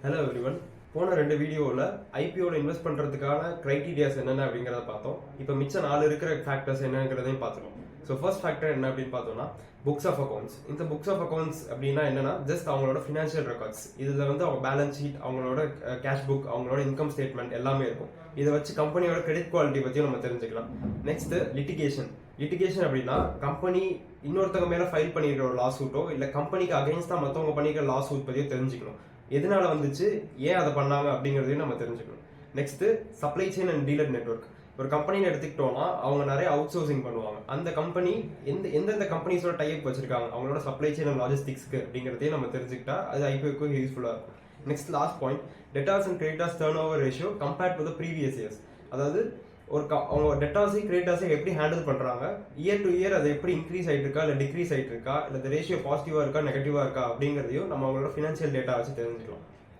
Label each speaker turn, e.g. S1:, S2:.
S1: Hello everyone. போன 2 வீடியோவில் ஐபிஓவில் invest பண்ணுறதுக்கான க்ரைட்டீரியாஸ் என்னென்ன அப்படிங்கிறத பார்த்தோம். இப்போ மிச்சம் 4 இருக்கிற ஃபேக்டர்ஸ் என்னங்கிறதையும் பார்த்துருவோம். ஸோ ஃபர்ஸ்ட் ஃபேக்டர் என்ன அப்படின்னு பார்த்தோம்னா புக்ஸ் ஆஃப் அக்கௌண்ட்ஸ். இந்த புக்ஸ் ஆஃப் அக்கௌண்ட்ஸ் அப்படின்னா என்னன்னா ஜஸ்ட் அவங்களோட ஃபினான்ஷியல் ரெக்கார்ட்ஸ். இதில் அவங்க பேலன்ஸ் ஷீட், அவங்களோட கேஷ் புக், அவங்களோட இன்கம் ஸ்டேட்மெண்ட் எல்லாமே இருக்கும். இதை வச்சு கம்பெனியோட கிரெடிட் குவாலிட்டி பற்றியும் நம்ம தெரிஞ்சுக்கலாம். நெக்ஸ்ட் லிட்டிகேஷன் அப்படின்னா கம்பெனி இன்னொருத்தவங்க மேலே ஃபைல் பண்ணியிருக்கிற ஒரு லா சூட்டோ இல்லை கம்பெனிக்கு அகைன்ஸ்டாக மற்றவங்க பண்ணிக்கிற லா சூட் பற்றியோ தெரிஞ்சுக்கணும். எதனால வந்துச்சு, ஏன் அதை பண்ணாங்க அப்படிங்கிறதையும் நம்ம தெரிஞ்சுக்கணும். Next supply chain and dealer network. ஒரு கம்பெனின்னு எடுத்துக்கிட்டோம்னா அவங்க நிறைய அவுட் சோர்சிங் பண்ணுவாங்க. அந்த கம்பெனி எந்தெந்த கம்பெனிஸோட டைப் வச்சிருக்காங்க அவங்களோட சப்ளை செயின் அண்ட் லாஜிஸ்டிக்ஸ்க்கு அப்படிங்கிறதையும் நம்ம தெரிஞ்சுக்கிட்டா அது ஐபிஓக்கு யூஸ்ஃபுல்லாக இருக்கும். Next last point, debtors and creditors turn over ratio compared to previous years. அதாவது அவங்க டெட்டாஸையும் கிரெடிட்டாஸையும் எப்படி ஹேண்டில் பண்ணுறாங்க, இயர் டு இயர் அது எப்படி இன்க்ரீஸ் ஆகிட்டு இருக்கா இல்லை டிக்ரீஸ் ஆகிட்டு இருக்கா, இல்லை ரேஷியோ பாசிட்டிவாக இருக்கா நெகட்டிவாக இருக்கா அப்படிங்கிறதையும் நம்ம அவங்களோட ஃபினான்ஷியல் டேட்டா வச்சு தெரிஞ்சுக்கலாம்.